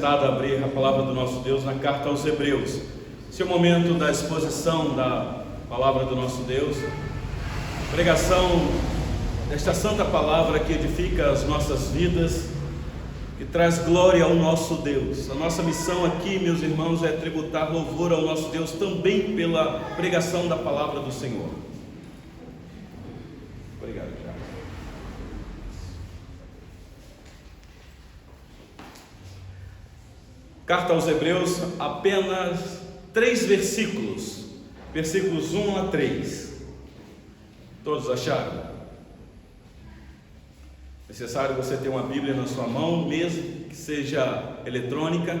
A abrir a palavra do nosso Deus na carta aos Hebreus. Esse é o momento da exposição da palavra do nosso Deus, pregação desta santa palavra que edifica as nossas vidas, que traz glória ao nosso Deus. A nossa missão aqui, meus irmãos, é tributar louvor ao nosso Deus também pela pregação da palavra do Senhor. Obrigado, Tiago. Carta aos Hebreus, apenas 3 versículos, versículos 1 a 3. Todos acharam? Necessário você ter uma Bíblia na sua mão, mesmo que seja eletrônica,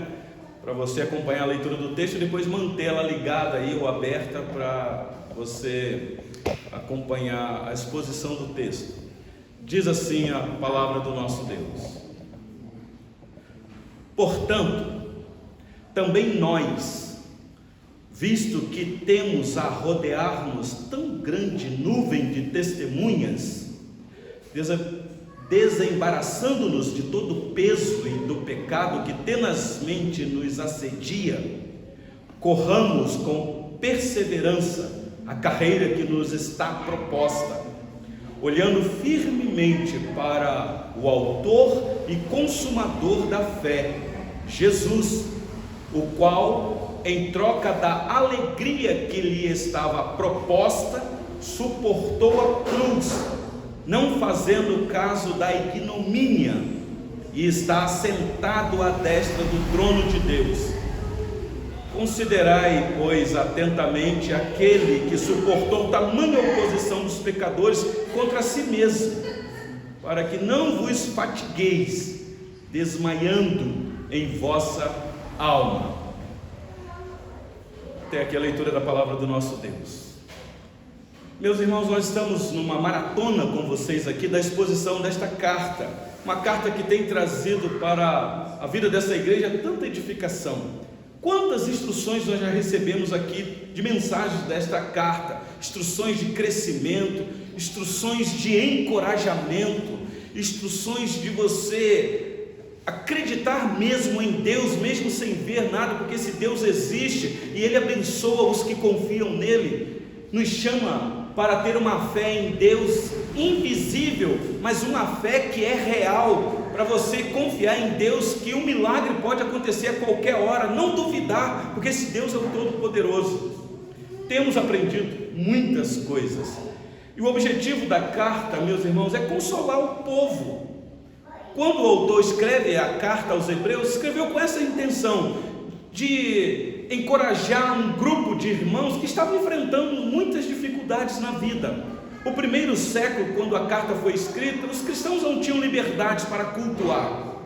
para você acompanhar a leitura do texto e depois mantê-la ligada aí ou aberta para você acompanhar a exposição do texto. Diz assim a palavra do nosso Deus: portanto, também nós, visto que temos a rodear-nos tão grande nuvem de testemunhas, desembaraçando-nos de todo o peso e do pecado que tenazmente nos assedia, corramos com perseverança a carreira que nos está proposta, olhando firmemente para o autor e consumador da fé, Jesus, o qual, em troca da alegria que lhe estava proposta, suportou a cruz, não fazendo caso da ignomínia, e está assentado à destra do trono de Deus. Considerai, pois, atentamente aquele que suportou tamanha oposição dos pecadores contra si mesmo, para que não vos fatigueis, desmaiando em vossa alma. Até aqui a leitura da palavra do nosso Deus. Meus irmãos, nós estamos numa maratona com vocês aqui da exposição desta carta, uma carta que tem trazido para a vida dessa igreja tanta edificação. Quantas instruções nós já recebemos aqui de mensagens desta carta, instruções de crescimento, instruções de encorajamento, instruções de você acreditar mesmo em Deus, mesmo sem ver nada, porque esse Deus existe e Ele abençoa os que confiam nele, nos chama para ter uma fé em Deus invisível, mas uma fé que é real, para você confiar em Deus, que um milagre pode acontecer a qualquer hora, não duvidar, porque esse Deus é o Todo-Poderoso. Temos aprendido muitas coisas, e o objetivo da carta, meus irmãos, é consolar o povo. Quando o autor escreve a carta aos Hebreus, escreveu com essa intenção de encorajar um grupo de irmãos que estavam enfrentando muitas dificuldades na vida. O primeiro século, quando a carta foi escrita, os cristãos não tinham liberdades para cultuar.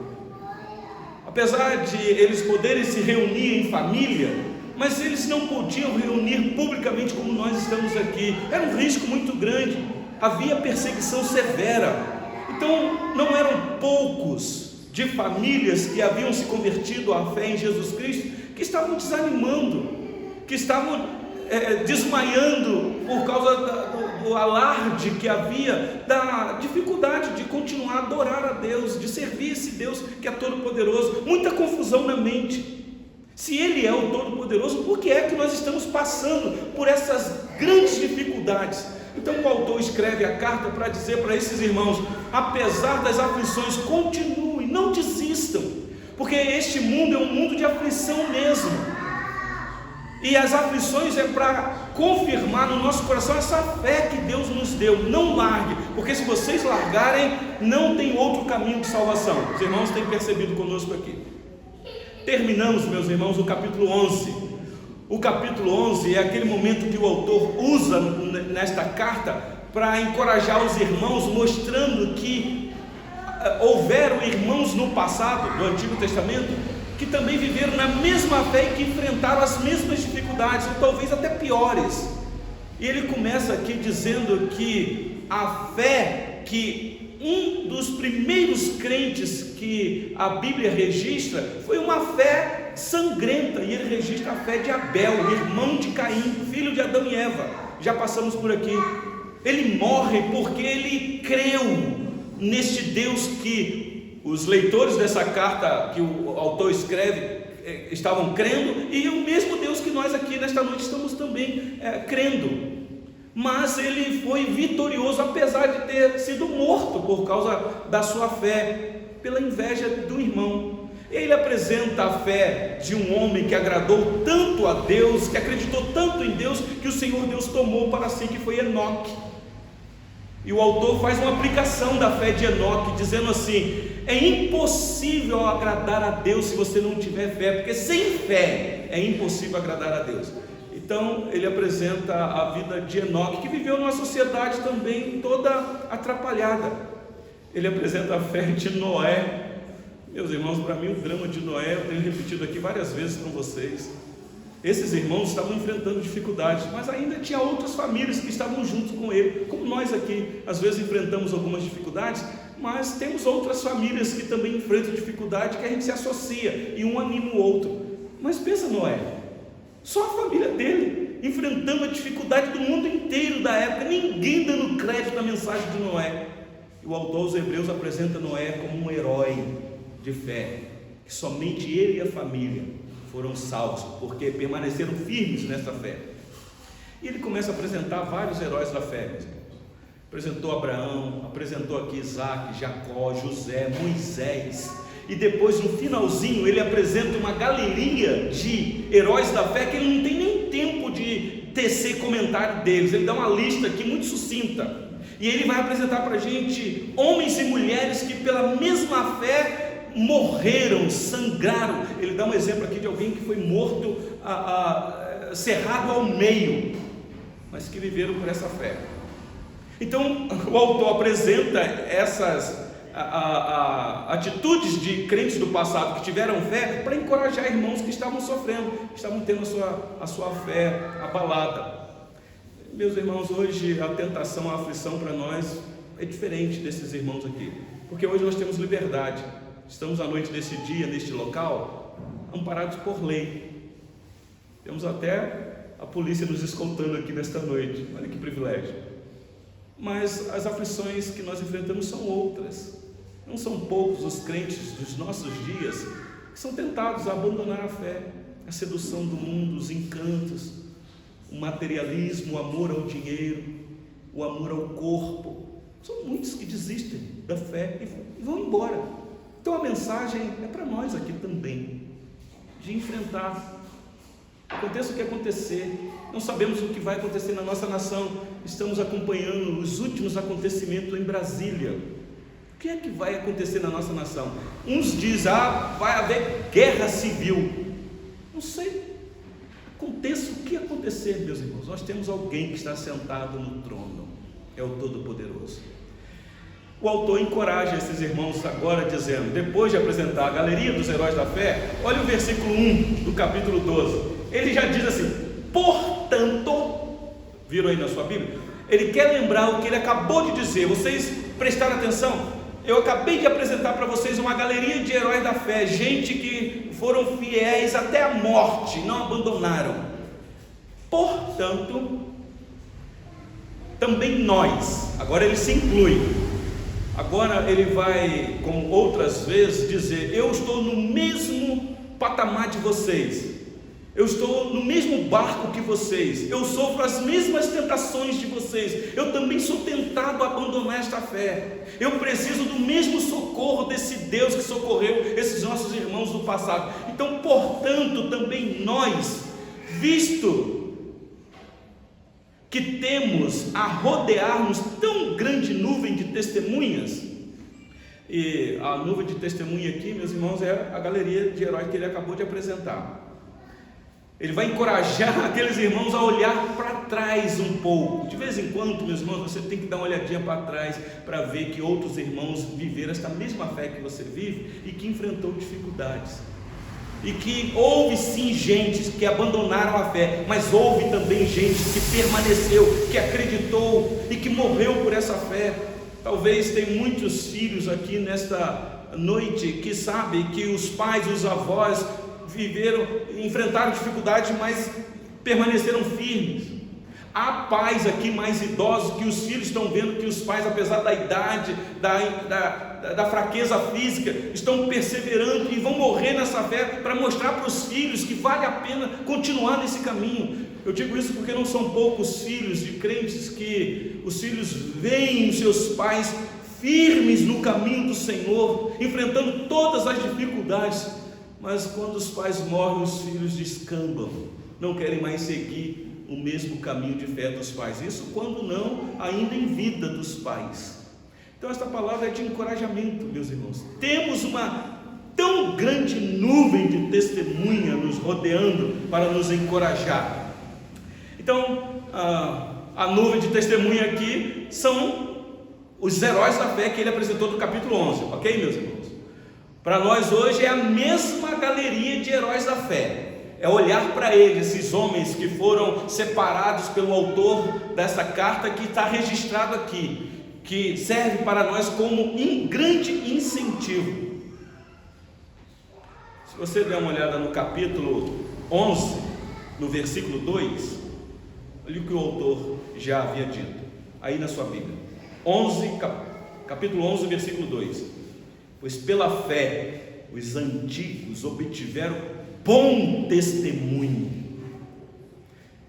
Apesar de eles poderem se reunir em família, mas eles não podiam reunir publicamente como nós estamos aqui. Era um risco muito grande, havia perseguição severa. Então, não eram poucos de famílias que haviam se convertido à fé em Jesus Cristo, que estavam desanimando, que estavam desmaiando por causa do alarde que havia, da dificuldade de continuar a adorar a Deus, de servir esse Deus que é todo-poderoso. Muita confusão na mente. Se Ele é o Todo-Poderoso, por que é que nós estamos passando por essas grandes dificuldades? Então o autor escreve a carta para dizer para esses irmãos: apesar das aflições, continuem, não desistam, porque este mundo é um mundo de aflição mesmo, e as aflições é para confirmar no nosso coração essa fé que Deus nos deu. Não largue, porque se vocês largarem, não tem outro caminho de salvação. Os irmãos têm percebido conosco aqui. Terminamos, meus irmãos, o capítulo 11. O capítulo 11 é aquele momento que o autor usa nesta carta para encorajar os irmãos, mostrando que houveram irmãos no passado do Antigo Testamento que também viveram na mesma fé e que enfrentaram as mesmas dificuldades, ou talvez até piores. E ele começa aqui dizendo que a fé que um dos primeiros crentes que a Bíblia registra foi uma fé sangrenta, e ele registra a fé de Abel, irmão de Caim, filho de Adão e Eva. Já passamos por aqui. Ele morre porque ele creu neste Deus que os leitores dessa carta que o autor escreve estavam crendo, e o mesmo Deus que nós aqui nesta noite estamos também crendo. Mas ele foi vitorioso, apesar de ter sido morto por causa da sua fé, pela inveja do irmão. Ele apresenta a fé de um homem que agradou tanto a Deus, que acreditou tanto em Deus, que o Senhor Deus tomou para si, que foi Enoque. E o autor faz uma aplicação da fé de Enoque, dizendo assim: é impossível agradar a Deus se você não tiver fé, porque sem fé é impossível agradar a Deus. Então ele apresenta a vida de Enoque, que viveu numa sociedade também toda atrapalhada. Ele apresenta a fé de Noé. Meus irmãos, para mim o drama de Noé, eu tenho repetido aqui várias vezes com vocês. Esses irmãos estavam enfrentando dificuldades, mas ainda tinha outras famílias que estavam junto com ele, como nós aqui, às vezes enfrentamos algumas dificuldades, mas temos outras famílias que também enfrentam dificuldade, que a gente se associa e um anima o outro. Mas pensa Noé, só a família dele, enfrentando a dificuldade do mundo inteiro da época, ninguém dando crédito à mensagem de Noé. E o autor aos Hebreus apresenta Noé como um herói de fé, que somente ele e a família foram salvos, porque permaneceram firmes nessa fé. E ele começa a apresentar vários heróis da fé, meus irmãos. Apresentou Abraão, apresentou aqui Isaac, Jacó, José, Moisés, e depois no finalzinho ele apresenta uma galeria de heróis da fé, que ele não tem nem tempo de tecer comentário deles. Ele dá uma lista aqui muito sucinta, e ele vai apresentar para a gente homens e mulheres que pela mesma fé morreram, sangraram. Ele dá um exemplo aqui de alguém que foi morto, cerrado ao meio, mas que viveram por essa fé. Então o autor apresenta essas atitudes de crentes do passado que tiveram fé, para encorajar irmãos que estavam sofrendo, que estavam tendo a sua fé abalada. Meus irmãos, hoje a tentação, a aflição para nós é diferente desses irmãos aqui, porque hoje nós temos liberdade. Estamos à noite desse dia, neste local, amparados por lei. Temos até a polícia nos escoltando aqui nesta noite. Olha que privilégio. Mas as aflições que nós enfrentamos são outras. Não são poucos os crentes dos nossos dias que são tentados a abandonar a fé, a sedução do mundo, os encantos, o materialismo, o amor ao dinheiro, o amor ao corpo. São muitos que desistem da fé e vão embora. Então a mensagem é para nós aqui também, de enfrentar, aconteça o que acontecer. Não sabemos o que vai acontecer na nossa nação, estamos acompanhando os últimos acontecimentos em Brasília. O que é que vai acontecer na nossa nação? Uns dizem, vai haver guerra civil. Não sei, aconteça o que acontecer, meus irmãos, nós temos alguém que está sentado no trono, é o Todo-Poderoso. O autor encoraja esses irmãos agora dizendo, depois de apresentar a galeria dos heróis da fé, olha o versículo 1 do capítulo 12, ele já diz assim: portanto, viram aí na sua Bíblia? Ele quer lembrar o que ele acabou de dizer. Vocês prestaram atenção? Eu acabei de apresentar para vocês uma galeria de heróis da fé, gente que foram fiéis até a morte, não abandonaram. Portanto, também nós, agora ele se inclui. Agora ele vai, como outras vezes, dizer: eu estou no mesmo patamar de vocês, eu estou no mesmo barco que vocês, eu sofro as mesmas tentações de vocês, eu também sou tentado a abandonar esta fé, eu preciso do mesmo socorro desse Deus que socorreu esses nossos irmãos do passado. Então, portanto, também nós, visto que temos a rodear-nos tão grande nuvem de testemunhas, e a nuvem de testemunha aqui, meus irmãos, é a galeria de heróis que ele acabou de apresentar. Ele vai encorajar aqueles irmãos a olhar para trás um pouco. De vez em quando, meus irmãos, você tem que dar uma olhadinha para trás para ver que outros irmãos viveram esta mesma fé que você vive e que enfrentou dificuldades. E que houve sim gente que abandonaram a fé, mas houve também gente que permaneceu, que acreditou e que morreu por essa fé. Talvez tem muitos filhos aqui nesta noite que sabem que os pais e os avós enfrentaram dificuldades, mas permaneceram firmes. Há pais aqui mais idosos que os filhos estão vendo que os pais, apesar da idade, da fraqueza física, estão perseverando e vão morrer nessa fé para mostrar para os filhos que vale a pena continuar nesse caminho. Eu digo isso porque não são poucos filhos de crentes que os filhos veem os seus pais firmes no caminho do Senhor, enfrentando todas as dificuldades, mas quando os pais morrem, os filhos descambam, não querem mais seguir o mesmo caminho de fé dos pais. Isso quando não, ainda em vida dos pais. Então esta palavra é de encorajamento, meus irmãos. Temos uma tão grande nuvem de testemunha nos rodeando para nos encorajar. Então a nuvem de testemunha aqui são os heróis da fé que ele apresentou no capítulo 11, ok, meus irmãos? Para nós hoje é a mesma galeria de heróis da fé. É olhar para eles, esses homens que foram separados pelo autor dessa carta que está registrado aqui, que serve para nós como um grande incentivo. Se você der uma olhada no capítulo 11, no versículo 2, olha o que o autor já havia dito, aí na sua Bíblia. Capítulo 11, versículo 2: pois pela fé os antigos obtiveram bom testemunho.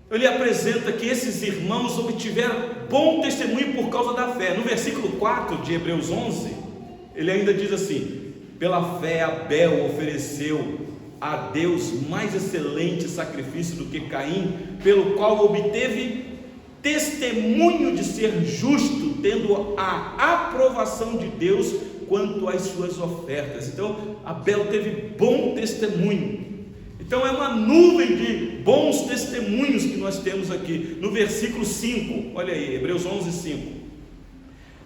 Ele apresenta que esses irmãos obtiveram bom testemunho por causa da fé. No versículo 4 de Hebreus 11, ele ainda diz assim: pela fé Abel ofereceu a Deus mais excelente sacrifício do que Caim, pelo qual obteve testemunho de ser justo, tendo a aprovação de Deus quanto às suas ofertas. Então Abel teve bom testemunho. Então é uma nuvem de bons testemunhos que nós temos aqui. No versículo 5, olha aí, Hebreus 11, 5: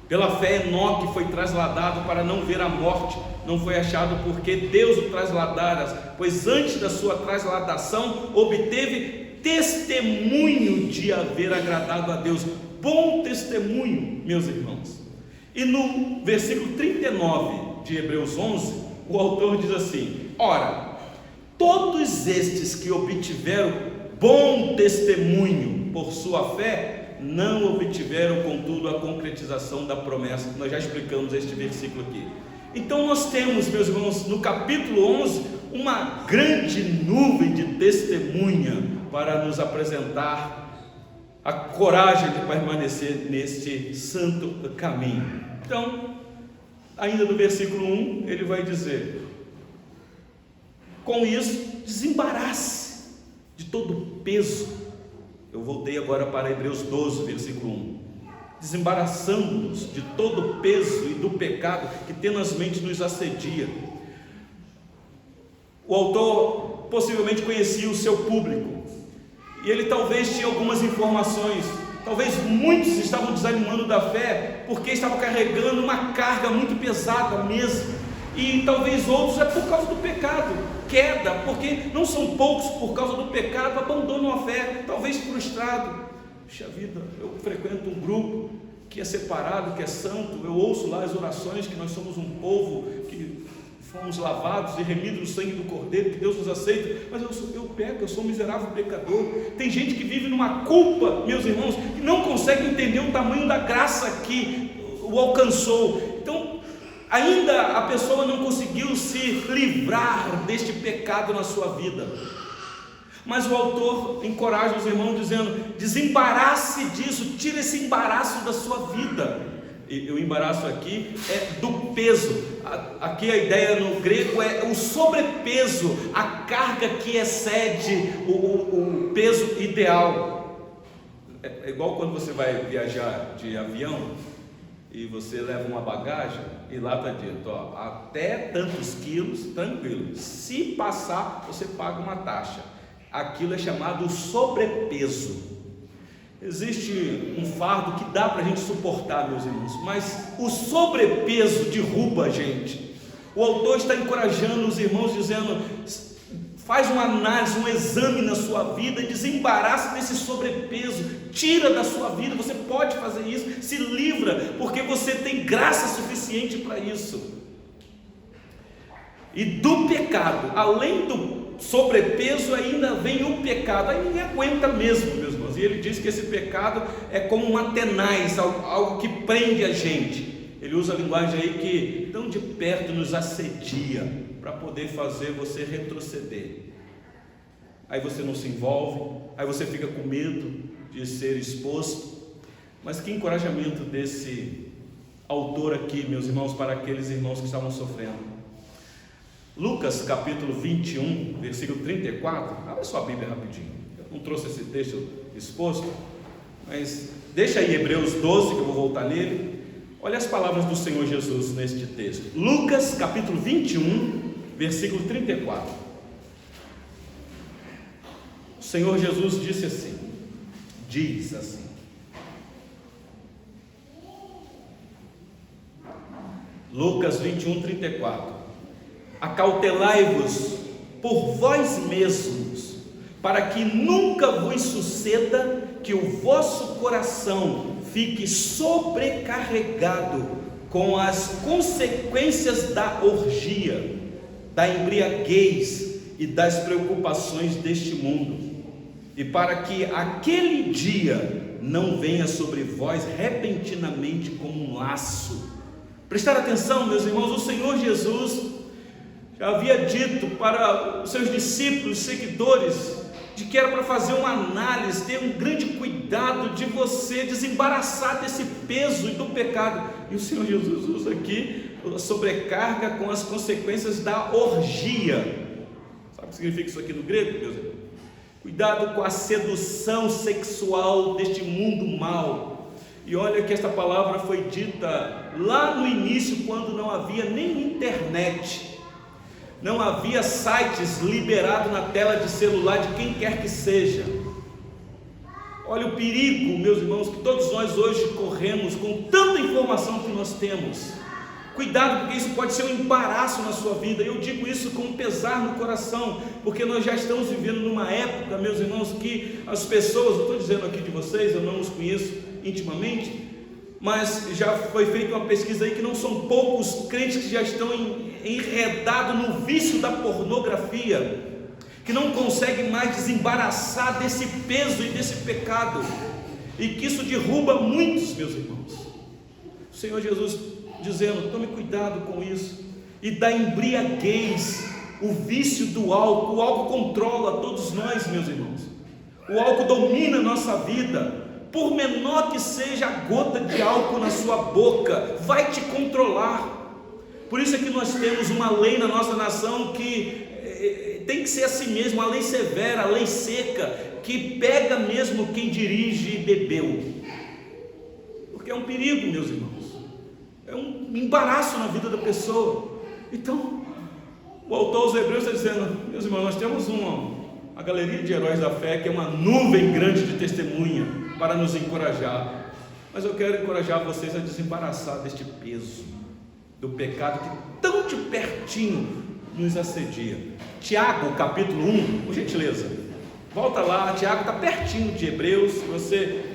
pela fé Enoque foi trasladado para não ver a morte, não foi achado porque Deus o trasladara, pois antes da sua trasladação obteve testemunho de haver agradado a Deus. Bom testemunho, meus irmãos. E no versículo 39 de Hebreus 11, o autor diz assim: ora, todos estes que obtiveram bom testemunho por sua fé, não obtiveram contudo a concretização da promessa. Nós já explicamos este versículo aqui. Então nós temos, meus irmãos, no capítulo 11, uma grande nuvem de testemunha para nos apresentar a coragem de permanecer neste santo caminho. Então, ainda no versículo 1, ele vai dizer: com isso, desembarace de todo o peso. Eu voltei agora para Hebreus 12, versículo 1. Desembaraçando-nos de todo o peso e do pecado que tenazmente nos assedia. O autor possivelmente conhecia o seu público, e ele talvez tinha algumas informações. Talvez muitos estavam desanimando da fé porque estavam carregando uma carga muito pesada mesmo, e talvez outros é por causa do pecado, queda, porque não são poucos por causa do pecado abandonam a fé, talvez frustrado. Puxa vida, eu frequento um grupo que é separado, que é santo, eu ouço lá as orações que nós somos um povo que fomos lavados e remidos no sangue do Cordeiro, que Deus nos aceita, mas eu peco, eu sou um miserável pecador. Tem gente que vive numa culpa, meus irmãos, que não consegue entender o tamanho da graça que o alcançou. Então, ainda a pessoa não conseguiu se livrar deste pecado na sua vida, mas o autor encoraja os irmãos dizendo: desembarace disso, tira esse embaraço da sua vida. E o embaraço aqui é do peso. Aqui a ideia no grego é o sobrepeso, a carga que excede o peso ideal. É igual quando você vai viajar de avião e você leva uma bagagem e lá está dito, ó, até tantos quilos, tranquilo, se passar você paga uma taxa. Aquilo é chamado sobrepeso. Existe um fardo que dá para a gente suportar, meus irmãos, mas o sobrepeso derruba a gente. O autor está encorajando os irmãos, dizendo: faz uma análise, um exame na sua vida, desembaraça desse sobrepeso, tira da sua vida. Você pode fazer isso, se livra, porque você tem graça suficiente para isso. E do pecado, além do sobrepeso, ainda vem o pecado. Aí ninguém aguenta mesmo, meus irmãos. E ele diz que esse pecado é como uma tenaz, algo que prende a gente. ele usa a linguagem aí que tão de perto nos assedia, para poder fazer você retroceder. Aí você não se envolve, aí você fica com medo de ser exposto. Mas que encorajamento desse autor aqui, meus irmãos, para aqueles irmãos que estavam sofrendo. Lucas capítulo 21, versículo 34, abre sua Bíblia rapidinho. Eu não trouxe esse texto exposto, mas deixa aí Hebreus 12, que eu vou voltar nele. Olha as palavras do Senhor Jesus neste texto. Lucas capítulo 21, versículo 34. O Senhor Jesus diz assim: Lucas 21, 34. Acautelai-vos por vós mesmos, para que nunca vos suceda que o vosso coração fique sobrecarregado com as consequências da orgia, da embriaguez e das preocupações deste mundo, e para que aquele dia não venha sobre vós repentinamente como um laço. Prestar atenção, meus irmãos, o Senhor Jesus já havia dito para os seus discípulos, seguidores, de que era para fazer uma análise, ter um grande cuidado de você desembaraçar desse peso e do pecado. E o Senhor Jesus usa aqui a sobrecarga com as consequências da orgia. Sabe o que significa isso aqui no grego, meus irmãos? Cuidado com a sedução sexual deste mundo mau. E olha que esta palavra foi dita lá no início, quando não havia nem internet, não havia sites liberados na tela de celular de quem quer que seja. Olha o perigo, meus irmãos, que todos nós hoje corremos com tanta informação que nós temos. Cuidado, porque isso pode ser um embaraço na sua vida. Eu digo isso com um pesar no coração, porque nós já estamos vivendo numa época, meus irmãos, que as pessoas, eu estou dizendo aqui de vocês, eu não os conheço intimamente, mas já foi feita uma pesquisa aí que não são poucos crentes que já estão enredados no vício da pornografia, que não conseguem mais desembaraçar desse peso e desse pecado, e que isso derruba muitos, meus irmãos. O Senhor Jesus dizendo: tome cuidado com isso. E da embriaguez, o vício do álcool. O álcool controla todos nós, meus irmãos. O álcool domina a nossa vida. Por menor que seja a gota de álcool na sua boca, vai te controlar. Por isso é que nós temos uma lei na nossa nação que tem que ser assim mesmo, uma lei severa, a lei seca, que pega mesmo quem dirige e bebeu, porque é um perigo, meus irmãos, é um embaraço na vida da pessoa. Então, o autor aos Hebreus está dizendo: meus irmãos, nós temos a galeria de heróis da fé, que é uma nuvem grande de testemunha para nos encorajar, mas eu quero encorajar vocês a desembaraçar deste peso do pecado que tão de pertinho nos assedia. Tiago capítulo 1, por gentileza, volta lá. Tiago está pertinho de Hebreus. Se você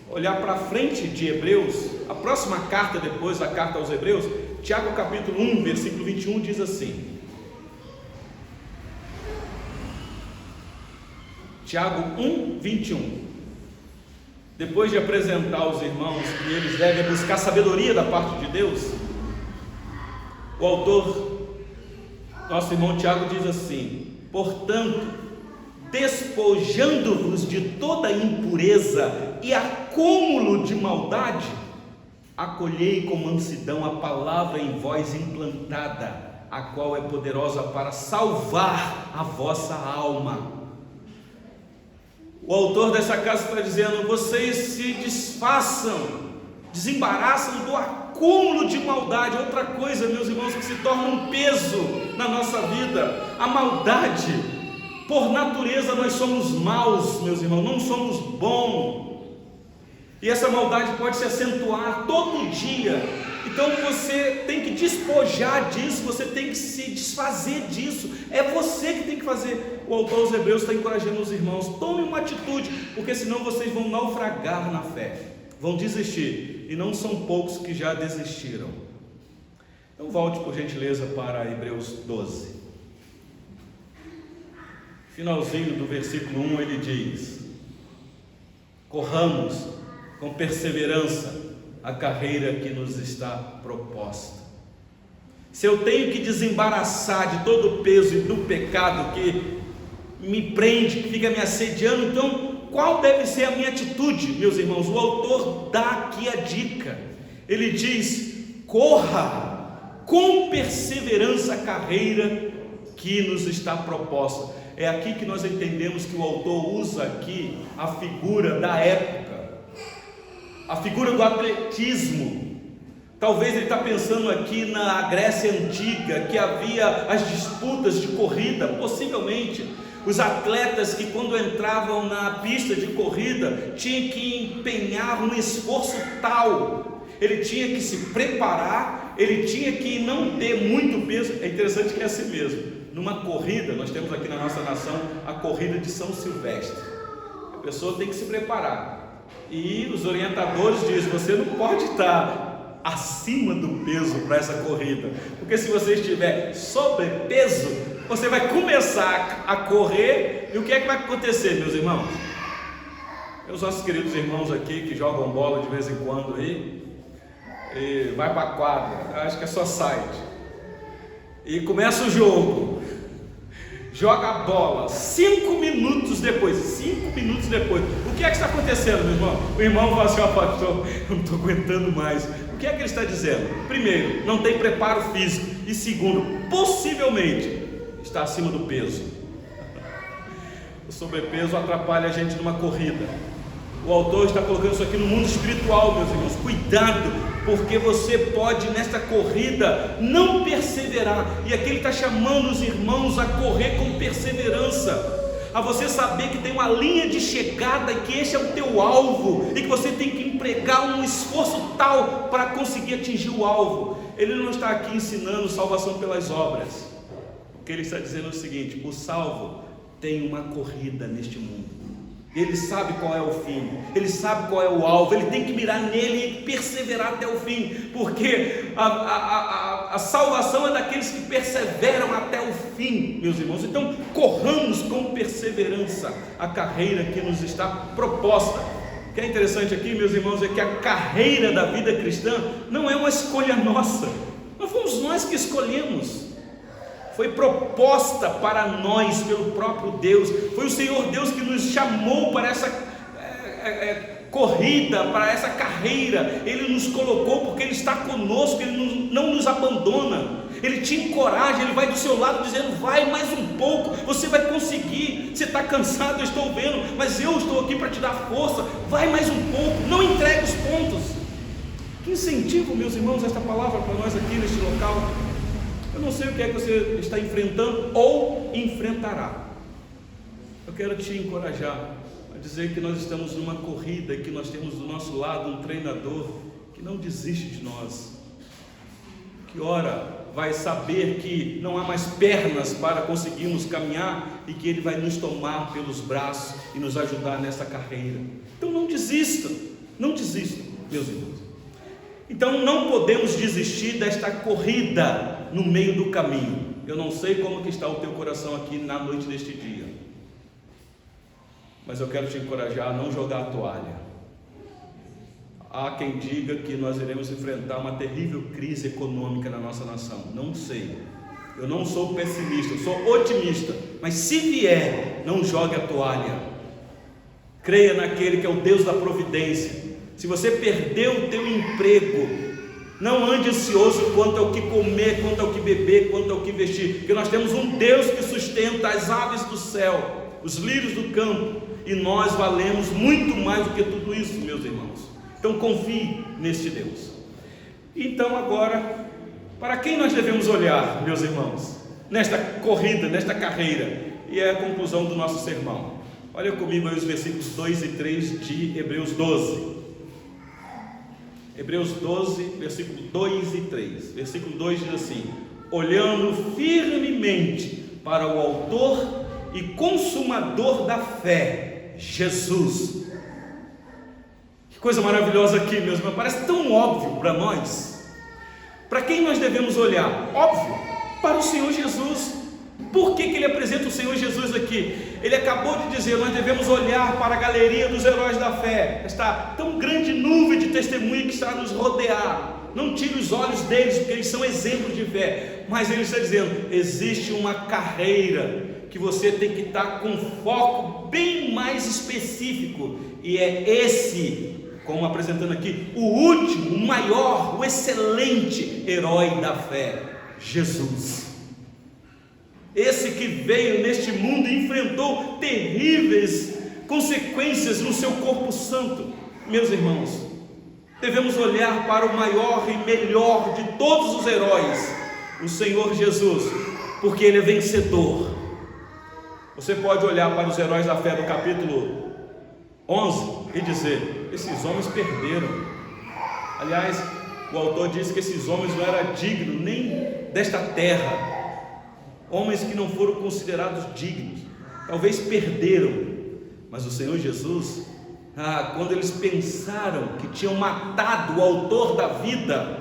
olhar para frente de Hebreus, a próxima carta depois da carta aos Hebreus, Tiago capítulo 1, versículo 21 diz assim: Tiago 1, 21. Depois de apresentar aos irmãos que eles devem buscar sabedoria da parte de Deus, o autor, nosso irmão Tiago, diz assim: portanto, despojando-vos de toda impureza e acúmulo de maldade, acolhei com mansidão a palavra em vós implantada, a qual é poderosa para salvar a vossa alma. O autor dessa casa está dizendo: vocês se desfaçam, desembaraçam do acúmulo de maldade. Outra coisa, meus irmãos, que se torna um peso na nossa vida, a maldade. Por natureza nós somos maus, meus irmãos, não somos bons, e essa maldade pode se acentuar todo dia. Então você tem que despojar disso, você tem que se desfazer disso, é você que tem que fazer. O autor aos Hebreus está encorajando os irmãos: tome uma atitude, porque senão vocês vão naufragar na fé, vão desistir, e não são poucos que já desistiram. Então volte por gentileza para Hebreus 12, finalzinho do versículo 1, ele diz: corramos com perseverança a carreira que nos está proposta. Se eu tenho que desembaraçar de todo o peso e do pecado que me prende, que fica me assediando, então qual deve ser a minha atitude, meus irmãos? O autor dá aqui a dica. Ele diz: corra com perseverança a carreira que nos está proposta. É aqui que nós entendemos que o autor usa aqui a figura da época, a figura do atletismo. Talvez ele está pensando aqui na Grécia Antiga, que havia as disputas de corrida, possivelmente. Os atletas que quando entravam na pista de corrida, tinham que empenhar um esforço tal, ele tinha que se preparar, ele tinha que não ter muito peso. É interessante que é assim mesmo. Numa corrida, nós temos aqui na nossa nação a corrida de São Silvestre. A pessoa tem que se preparar, e os orientadores dizem: você não pode estar acima do peso para essa corrida, porque se você estiver sobrepeso, você vai começar a correr, e o que é que vai acontecer, meus irmãos? Os nossos queridos irmãos aqui que jogam bola de vez em quando aí, e vai para a quadra, acho que é só site, e começa o jogo, joga a bola, 5 minutos depois, o que é que está acontecendo, meu irmão? O irmão fala assim: ó, pastor, eu não estou aguentando mais. O que é que ele está dizendo? Primeiro, não tem preparo físico, e segundo, possivelmente está acima do peso. O sobrepeso atrapalha a gente numa corrida. O autor está colocando isso aqui no mundo espiritual, meus irmãos. Cuidado, porque você pode nesta corrida não perseverar. E aqui ele está chamando os irmãos a correr com perseverança, a você saber que tem uma linha de chegada e que este é o teu alvo, e que você tem que empregar um esforço tal para conseguir atingir o alvo. Ele não está aqui ensinando salvação pelas obras. O que ele está dizendo é o seguinte: o salvo tem uma corrida neste mundo. Ele sabe qual é o fim, ele sabe qual é o alvo, ele tem que mirar nele e perseverar até o fim, porque a salvação é daqueles que perseveram até o fim, meus irmãos. Então corramos com perseverança a carreira que nos está proposta. O que é interessante aqui, meus irmãos, é que a carreira da vida cristã não é uma escolha nossa, não fomos nós que escolhemos. Foi proposta para nós pelo próprio Deus. Foi o Senhor Deus que nos chamou para essa corrida, para essa carreira. Ele nos colocou porque Ele está conosco, Ele não nos abandona. Ele te encoraja, Ele vai do seu lado dizendo: vai mais um pouco, você vai conseguir. Você está cansado, eu estou vendo, mas eu estou aqui para te dar força. Vai mais um pouco, não entregue os pontos. Que incentivo, meus irmãos, esta palavra para nós aqui neste local. Eu não sei o que é que você está enfrentando ou enfrentará. Eu quero te encorajar a dizer que nós estamos numa corrida e que nós temos do nosso lado um treinador que não desiste de nós, que ora vai saber que não há mais pernas para conseguirmos caminhar e que Ele vai nos tomar pelos braços e nos ajudar nessa carreira. Então não desista, meus irmãos. Então não podemos desistir desta corrida no meio do caminho. Eu não sei como que está o teu coração aqui na noite deste dia, mas eu quero te encorajar a não jogar a toalha. Há quem diga que nós iremos enfrentar uma terrível crise econômica na nossa nação. Não sei, eu não sou pessimista, eu sou otimista, mas se vier, não jogue a toalha. Creia naquele que é o Deus da providência. Se você perdeu o teu emprego, não ande ansioso quanto ao que comer, quanto ao que beber, quanto ao que vestir, porque nós temos um Deus que sustenta as aves do céu, os lírios do campo, e nós valemos muito mais do que tudo isso, meus irmãos. Então confie neste Deus. Então agora, para quem nós devemos olhar, meus irmãos, nesta corrida, nesta carreira? E é a conclusão do nosso sermão. Olha comigo aí os versículos 2 e 3 de Hebreus 12. Hebreus 12, versículo 2 e 3. Versículo 2 diz assim: olhando firmemente para o autor e consumador da fé, Jesus. Que coisa maravilhosa aqui, meus irmãos, parece tão óbvio para nós. Para quem nós devemos olhar? Óbvio, para o Senhor Jesus. Por que ele apresenta o Senhor Jesus aqui? Ele acabou de dizer, nós devemos olhar para a galeria dos heróis da fé, esta tão grande nuvem de testemunho que está a nos rodear. Não tire os olhos deles, porque eles são exemplos de fé. Mas ele está dizendo, existe uma carreira que você tem que estar com foco bem mais específico, e é esse, como apresentando aqui, o último, o maior, o excelente herói da fé, Jesus. Esse que veio neste mundo e enfrentou terríveis consequências no seu corpo santo. Meus irmãos, devemos olhar para o maior e melhor de todos os heróis, o Senhor Jesus, porque Ele é vencedor. Você pode olhar para os heróis da fé do capítulo 11 e dizer, esses homens perderam. Aliás, o autor diz que esses homens não eram dignos nem desta terra, homens que não foram considerados dignos, talvez perderam. Mas o Senhor Jesus, quando eles pensaram que tinham matado o autor da vida,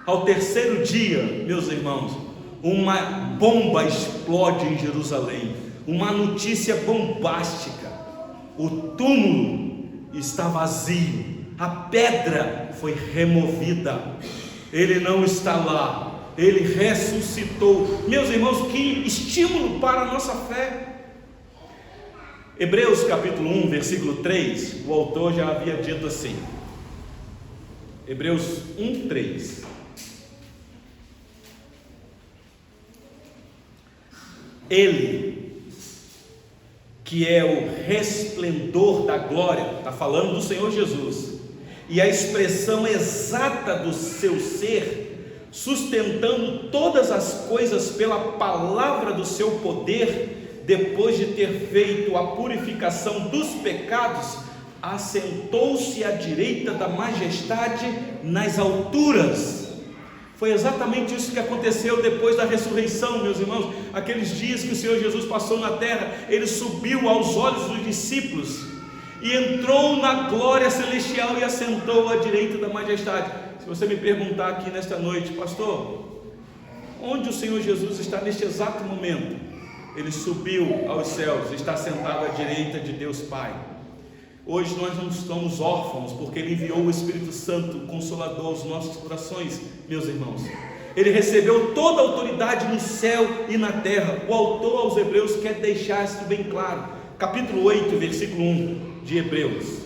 ao terceiro dia, meus irmãos, uma bomba explode em Jerusalém, uma notícia bombástica: o túmulo está vazio, a pedra foi removida, ele não está lá, ele ressuscitou. Meus irmãos, que estímulo para a nossa fé. Hebreus capítulo 1, versículo 3, o autor já havia dito assim, Hebreus 1, 3, Ele, que é o resplendor da glória, está falando do Senhor Jesus, e a expressão exata do seu ser, sustentando todas as coisas pela palavra do seu poder, depois de ter feito a purificação dos pecados, assentou-se à direita da majestade nas alturas. Foi exatamente isso que aconteceu depois da ressurreição, meus irmãos. Aqueles dias que o Senhor Jesus passou na terra, Ele subiu aos olhos dos discípulos e entrou na glória celestial e assentou à direita da majestade. Se você me perguntar aqui nesta noite, pastor, onde o Senhor Jesus está neste exato momento? Ele subiu aos céus, está sentado à direita de Deus Pai. Hoje nós não estamos órfãos, porque Ele enviou o Espírito Santo, Consolador, aos nossos corações, meus irmãos. Ele recebeu toda a autoridade no céu e na terra. O autor aos Hebreus quer deixar isso bem claro. Capítulo 8, versículo 1 de Hebreus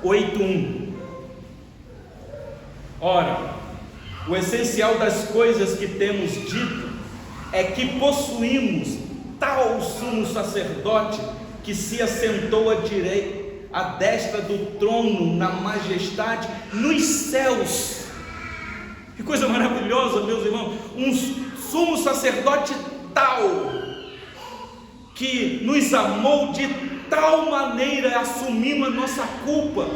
8:1. Ora, o essencial das coisas que temos dito é que possuímos tal sumo sacerdote que se assentou à destra do trono na majestade nos céus. Que coisa maravilhosa, meus irmãos, um sumo sacerdote tal que nos amou de tal maneira, assumindo a nossa culpa,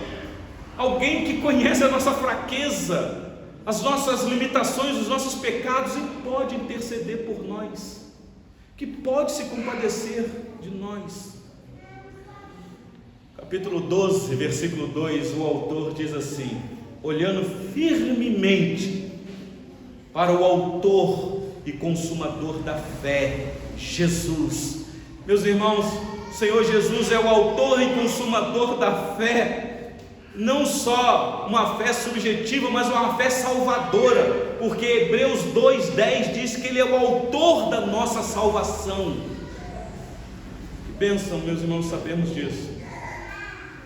alguém que conhece a nossa fraqueza, as nossas limitações, os nossos pecados, e pode interceder por nós, que pode se compadecer de nós. Capítulo 12, versículo 2, o autor diz assim, olhando firmemente para o autor e consumador da fé, Jesus. Meus irmãos, o Senhor Jesus é o autor e consumador da fé, não só uma fé subjetiva, mas uma fé salvadora, porque Hebreus 2:10 diz que Ele é o autor da nossa salvação. Que bênção, meus irmãos, sabemos disso.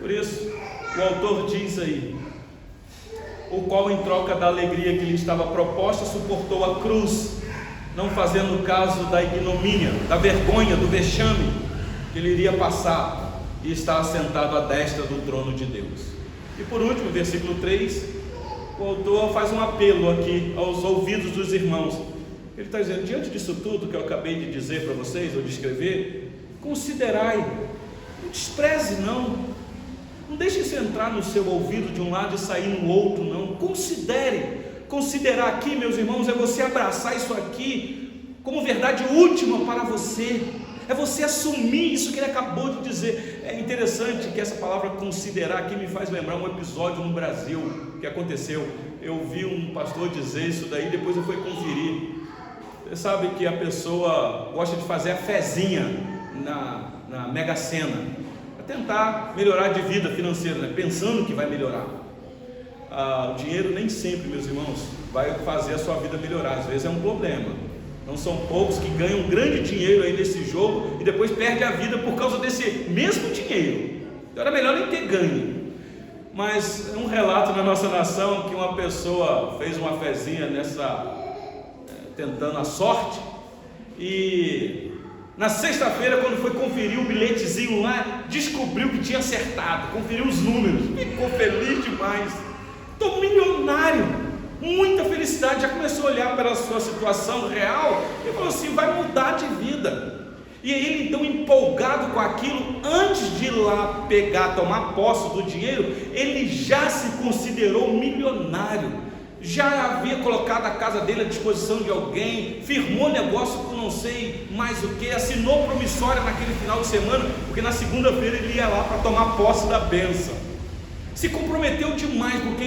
Por isso, o autor diz aí, o qual em troca da alegria que lhe estava proposta, suportou a cruz, não fazendo caso da ignomínia, da vergonha, do vexame que ele iria passar, e está assentado à destra do trono de Deus. E por último, versículo 3, o autor faz um apelo aqui aos ouvidos dos irmãos. Ele está dizendo, diante disso tudo que eu acabei de dizer para vocês, ou de escrever, considerai, não despreze não deixe isso entrar no seu ouvido de um lado e sair no outro não, considerar aqui, meus irmãos, é você abraçar isso aqui como verdade última para você, é você assumir isso que ele acabou de dizer. É interessante que essa palavra considerar aqui me faz lembrar um episódio no Brasil que aconteceu. Eu vi um pastor dizer isso daí, depois eu fui conferir. Você sabe que a pessoa gosta de fazer a fezinha na Mega Sena, para tentar melhorar de vida financeira, né? Pensando que vai melhorar. O dinheiro nem sempre, meus irmãos, vai fazer a sua vida melhorar. Às vezes é um problema. Então são poucos que ganham um grande dinheiro aí nesse jogo e depois perdem a vida por causa desse mesmo dinheiro. Então era melhor nem ter ganho. Mas é um relato na nossa nação que uma pessoa fez uma fezinha tentando a sorte, e na sexta-feira, quando foi conferir o bilhetezinho lá, descobriu que tinha acertado, conferiu os números, ficou feliz demais, estou milionário, muita felicidade, já começou a olhar para a sua situação real e falou assim: vai mudar de vida. E ele então, empolgado com aquilo, antes de ir lá tomar posse do dinheiro, ele já se considerou milionário, já havia colocado a casa dele à disposição de alguém, firmou negócio com não sei mais o que, assinou promissória naquele final de semana, porque na segunda-feira ele ia lá para tomar posse da bênção. Se comprometeu demais, porque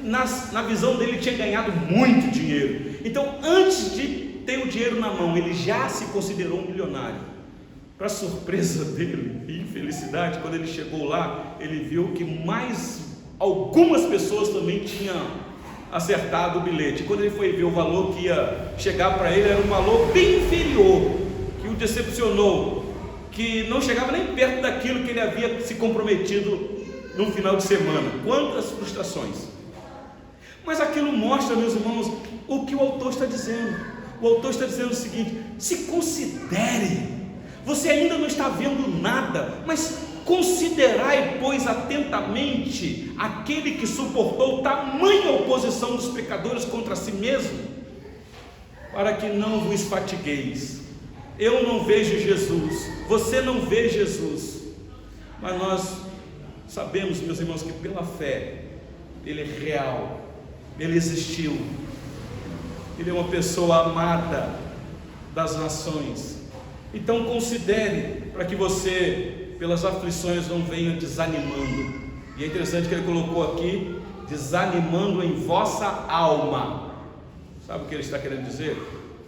na visão dele tinha ganhado muito dinheiro. Então, antes de ter o dinheiro na mão, ele já se considerou um milionário. Para surpresa dele e infelicidade, quando ele chegou lá, ele viu que mais algumas pessoas também tinham acertado o bilhete. Quando ele foi ver o valor que ia chegar para ele, era um valor bem inferior, que o decepcionou, que não chegava nem perto daquilo que ele havia se comprometido no final de semana. Quantas frustrações! Mas aquilo mostra, meus irmãos, o que o autor está dizendo. O autor está dizendo o seguinte: se considere. Você ainda não está vendo nada, mas considerai, pois, atentamente aquele que suportou tamanha oposição dos pecadores contra si mesmo, para que não vos fatigueis. Eu não vejo Jesus, você não vê Jesus, mas nós sabemos, meus irmãos, que pela fé Ele é real, Ele existiu, Ele é uma pessoa amada das nações. Então considere, para que você, pelas aflições, não venha desanimando. E é interessante que ele colocou aqui: desanimando em vossa alma. Sabe o que ele está querendo dizer?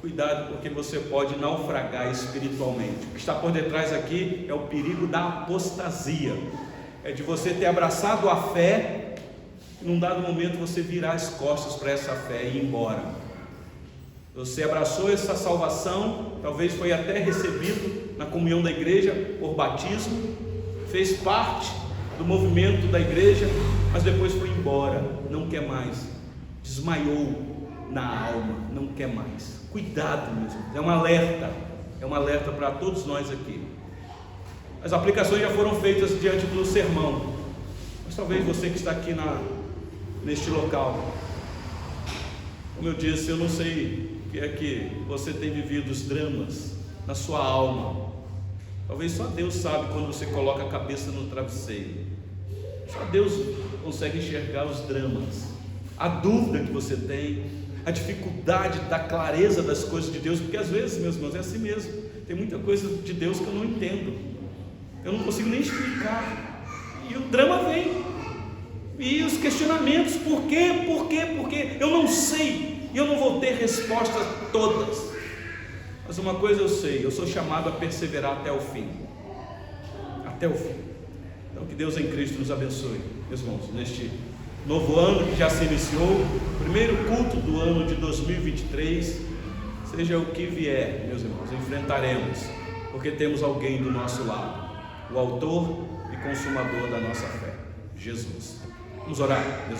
Cuidado, porque você pode naufragar espiritualmente. O que está por detrás aqui é o perigo da apostasia, é de você ter abraçado a fé, e num dado momento você virar as costas para essa fé e ir embora. Você abraçou essa salvação, talvez foi até recebido na comunhão da igreja por batismo, fez parte do movimento da igreja, mas depois foi embora, não quer mais, desmaiou na alma, não quer mais. Cuidado mesmo, é um alerta para todos nós aqui. As aplicações já foram feitas diante do sermão, mas talvez você que está aqui neste local, como eu disse, eu não sei o que é que você tem vivido, os dramas na sua alma. Talvez só Deus sabe quando você coloca a cabeça no travesseiro. Só Deus consegue enxergar os dramas, a dúvida que você tem, a dificuldade da clareza das coisas de Deus, porque às vezes, meus irmãos, é assim mesmo. Tem muita coisa de Deus que eu não entendo, eu não consigo nem explicar, e o drama vem, e os questionamentos: por quê? Por quê? Por quê? Eu não sei. E eu não vou ter respostas todas, mas uma coisa eu sei: eu sou chamado a perseverar até o fim. Até o fim. Então que Deus em Cristo nos abençoe, meus irmãos, neste novo ano que já se iniciou, primeiro culto do ano de 2023. Seja o que vier, meus irmãos, enfrentaremos, porque temos alguém do nosso lado, o autor e consumador da nossa fé, Jesus. Vamos orar, meus irmãos.